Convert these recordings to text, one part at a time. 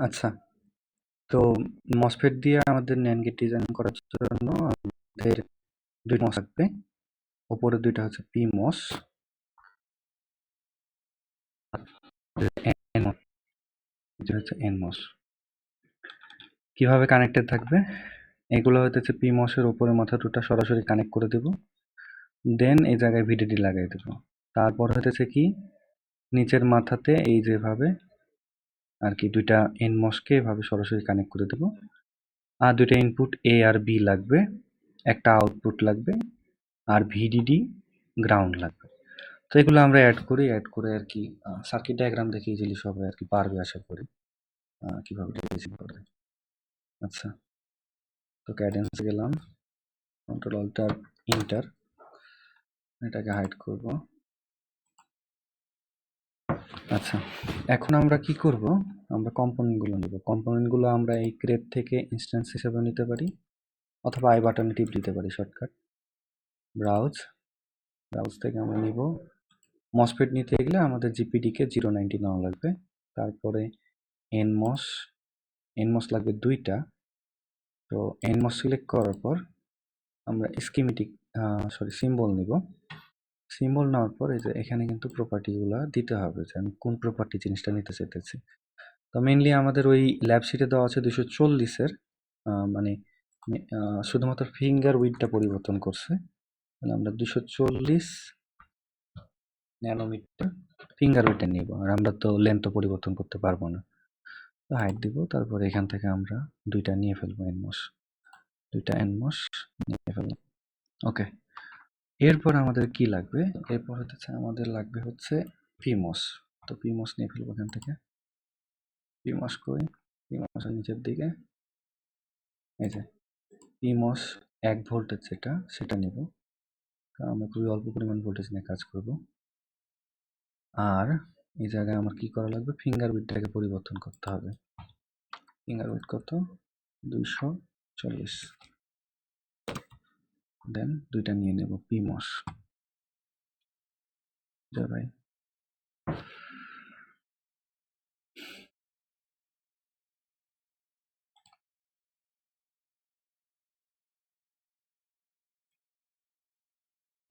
আচ্ছা, তো মসফেট দিয়ে আমাদের ন্যান্ড গেট ডিজাইন করার জন্য আমাদের ২ মস লাগবে। উপরে ২ টা হচ্ছে PMOS, NMOS, এটা হচ্ছে NMOS। কিভাবে কানেক্টেড থাকবে? এগুলো হইতেছে PMOS এর উপরে মাথা ২ টা সরাসরি কানেক্ট করে দেব। দেন এই জায়গায় VDD লাগাই দেব। তারপর হইতেছে কি নিচের মাথাতে এই যেভাবে আরকি ২ টা NMOS কে এভাবে সরাসরি কানেক্ট করে দেব। আর ২ টা ইনপুট A আর B লাগবে, একটা আউটপুট লাগবে, আর VDD গ্রাউন্ড লাগবে। তো এগুলো আমরা অ্যাড করে আরকি সার্কিট ডায়াগ্রাম দেখে ইজিলি সবাই আরকি পারবে আশা করি কিভাবে ডিজাইন করে। আচ্ছা, তো ক্যাডেন্স গেলাম, কন্ট্রোল অল্টার এন্টার, এটাকে হাইড করব। আচ্ছা, এখন আমরা কি করব? আমরা কম্পোনেন্টগুলো নিব। কম্পোনেন্টগুলো আমরা এই ক্রেট থেকে ইনস্ট্যান্স হিসেবে নিতে পারি অথবা আই বাটনে টিপ দিতে পারি শর্টকাট। ব্রাউজ থেকে আমরা নিব। মসফেট নিতে গেলে আমাদের জিপিডিকে 090 নেওয়া লাগবে। তারপরে NMOS লাগবে ২ টা। তো NMOS সিলেক্ট করার পর আমরা স্কিমেটিক সিম্বল নিব। সিম্বল নেওয়ার পর এই যে এখানে কিন্তু প্রপার্টিগুলা দিতে হবে যে আমি কোন প্রপার্টি জিনিসটা নিতে চাইতেছি। তো মেইনলি আমাদের ওই ল্যাব শিটে দেওয়া আছে 240 এর মানে শুধুমাত্র ফিঙ্গার উইডথটা পরিবর্তন করছে। তাহলে আমরা 240 ন্যানোমিটার ফিঙ্গার উইডথটা নিব। আর আমরা তো লেন্থও পরিবর্তন করতে পারবো না। তো হাইট দিব, তারপর এখান থেকে আমরা ২ টা নিয়ে ফেলবো NMOS। ২ টা NMOS নিয়ে ফেললাম। ওকে। এরপর আমাদের কি লাগবে? এরপর হচ্ছে আমাদের লাগবে হচ্ছে PMOS। তো PMOS নিয়ে ফেলবো এখান থেকে। PMOS কই? PMOS এর নিচের দিকে। এই যে PMOS ১ ভোল্টের যেটা সেটা নিব। কারণ আমরা খুবই অল্প পরিমাণ ভোল্টেজ নিয়ে কাজ করব। আর এই জায়গায় আমার কি করা লাগবে? ফিঙ্গার উইডথটাকে পরিবর্তন করতে হবে। ফিঙ্গার উইডথ কত? 240। দেন ২ টা নিয়ে নেব PMOS। যা ভাই।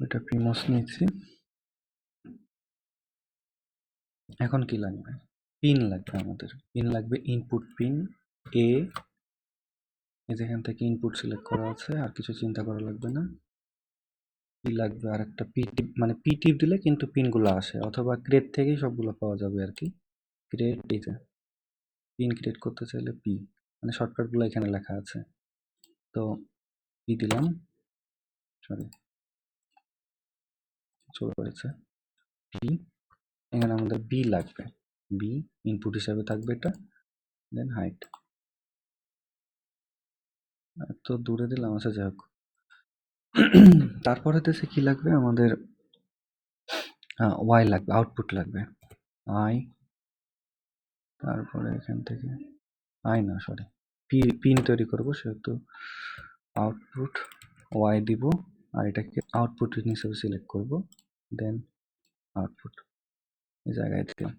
এটা PMOS নিয়েছি। এখন কি লাগবে? পিন লাগবে আমাদের। পিন লাগবে ইনপুট পিন A। এই যেখান থেকে ইনপুট সিলেক্ট করা আছে, আর কিছু চিন্তা করা লাগবে না। পি লাগবে আর একটা পি টিপ, মানে পি টিপ দিলে কিন্তু পিনগুলো আসে, অথবা ক্রেট থেকেই সবগুলো পাওয়া যাবে আর কি। ক্রেট এইটা পিন ক্রিয়েট করতে চাইলে পি, মানে শর্টকাটগুলো এখানে লেখা আছে। তো পি দিলাম, সরি চলে পড়েছে পি। এখানে আমাদের বি লাগবে, বি ইনপুট হিসাবে থাকবে এটা। দেন হাইট, তো দূরে দিলাম, আচ্ছা যাই হোক। তারপর হতেছে কি লাগবে আমাদের? ওয়াই লাগবে, আউটপুট লাগবে আই। তারপরে এখান থেকে আই না সরি পিন তৈরি করব, সেহেতু আউটপুট ওয়াই দিব। আর এটাকে আউটপুট হিসেবে সিলেক্ট করব। দেন আউটপুট এই জায়গায় দিলাম।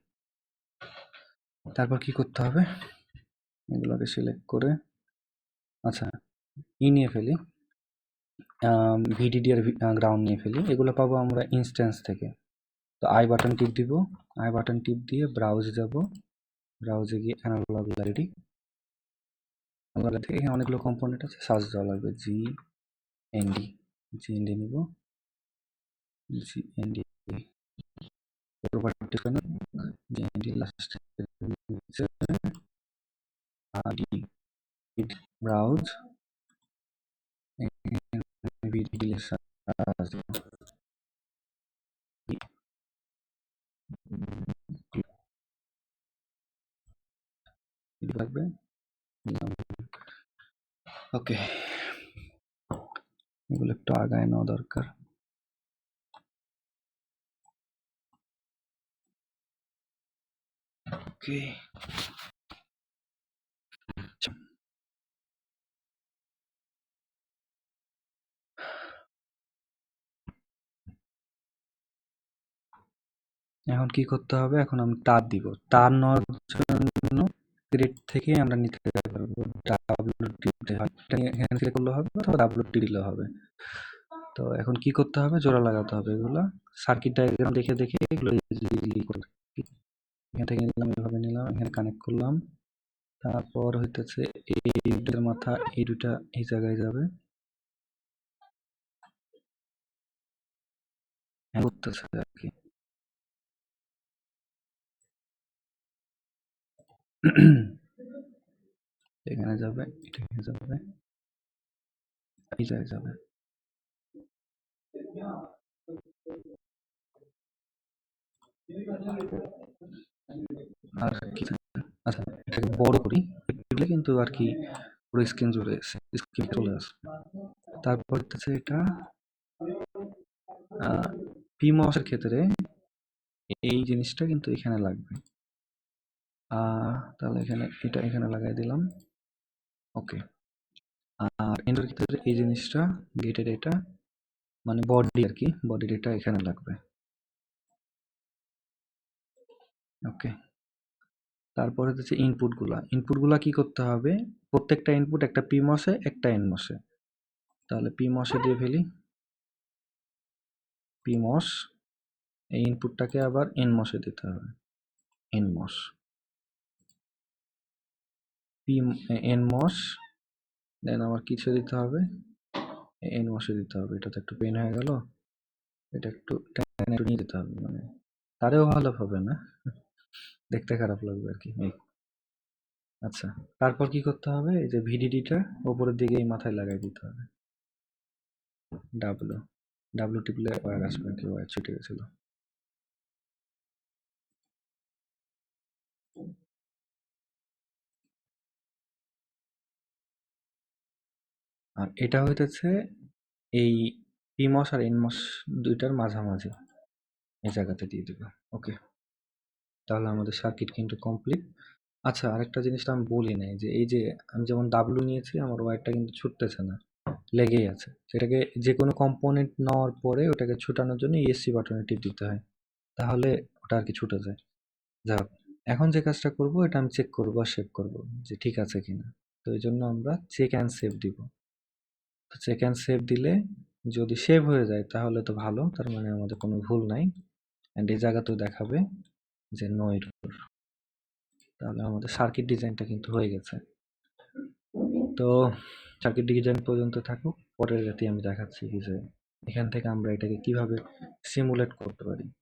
তারপর কি করতে হবে? এগুলোকে সিলেক্ট করে আচ্ছা নিয়ে ফেলি, ভিডিডি আর গ্রাউন্ড নিয়ে ফেলি। এগুলো পাবো আমরা ইনস্ট্যান্স থেকে। তো আই বাটন টিপ দিব। আই বাটন টিপ দিয়ে ব্রাউজ যাব। ব্রাউজে গিয়ে অ্যানালগ লাইব্রেরি, থেকে এখানে অনেকগুলো কম্পোনেন্ট আছে, সার্চ দেওয়া লাগবে GND। GND নিব, GND property GND last browse VDD search লাগবে। ওকে, এগুলো একটু আগায় নেওয়া দরকার। ওকে, এখন কি করতে হবে? এখন আমি তার দিব। তার নেওয়ার জন্য গ্রিড থেকে আমরা নিতে পারবো WT হয়, এটা এখানে সিলেক্ট করলে হবে অথবা WT দিলেও হবে। তো এখন কি করতে হবে, জোড়া লাগাতে হবে এগুলো সার্কিট ডায়াগ্রাম দেখে দেখে এগুলো ইজিলি করে। এখান থেকে নিলাম, এভাবে নিলাম, এখানে কানেক্ট করলাম, তারপর হইতেছে এই দুটার মাথা এই দুটা এই জায়গায় যাবে, করতেছে আর কি। এখানে যাবে, এখানে যাবে, এই জায়গায় যাবে। আর কি, আচ্ছা এটাকে বড় করি, দিলে কিন্তু আর কি পুরো স্ক্রিন জুড়ে স্ক্রিন চলে আসে। তারপর হচ্ছে এটা পিমসের ক্ষেত্রে এই জিনিসটা কিন্তু এখানে লাগবে। তাহলে এখানে এটা এখানে লাগাই দিলাম, ওকে। আর এন্ডের ক্ষেত্রে এই জিনিসটা গেটের এটা মানে বডি আর কি, বডির এটা এখানে লাগবে, ওকে। তারপর হচ্ছে ইনপুটগুলা কি করতে হবে, প্রত্যেকটা ইনপুট একটা পিমসে একটা এনমসে। তাহলে পিমসে দিয়ে ফেলি, পিমস এই ইনপুটটাকে আবার এনমসে দিতে হবে, এনমস এনমস, দেন আবার কিছু দিতে হবে, এনমসে দিতে হবে। এটা তো একটু পেন হয়ে গেল, এটা একটু নিয়ে যেতে হবে, মানে তারেও ভালো হবে না, দেখতে খারাপ লাগবে আর কি। আচ্ছা, তারপর কি করতে হবে, এই যে ভিডিডিটা উপরের দিকে এই মাথায় লাগাই দিতে হবে, ডাব্লু ডাব্লু টিপলে ওয়্যার আসবে আর কি, ওয়্যার ছুটে গেছিল। আর এটা হইতেছে এই পিমস আর এনমস দুইটার মাঝামাঝি, এই জায়গাতে দিয়ে দেবো, ওকে। তাহলে আমাদের সার্কিট কিন্তু কমপ্লিট। আচ্ছা, আরেকটা জিনিসটা আমি বলি নাই, যে এই যে আমি যেমন ডাব্লু নিয়েছি, আমার ওয়্যারটা কিন্তু ছুটতেছে না, লেগেই আছে। সেটাকে যে কোনো কম্পোনেন্ট নেওয়ার পরে ওটাকে ছুটানোর জন্য ESC বাটনে টিপ দিতে হয়, তাহলে ওটা আর কি ছুটে যায়। যাক, এখন যে কাজটা করব এটা আমি চেক করব আর সেভ করব যে ঠিক আছে কিনা। তো এই জন্য আমরা চেক অ্যান্ড সেভ দিব। তো চেক অ্যান্ড সেভ দিলে যদি সেভ হয়ে যায় তাহলে তো ভালো, তার মানে আমাদের কোনো ভুল নাই, অ্যান্ড এই জায়গাতেও দেখাবে যে নো এরর। তাহলে আমাদের সার্কিট ডিজাইনটা কিন্তু হয়ে গেছে। তো সার্কিট ডিজাইন পর্যন্ত থাকুক, পরের রাতে আমি দেখাচ্ছি কি যে এখান থেকে আমরা এটাকে কিভাবে সিমুলেট করতে পারি।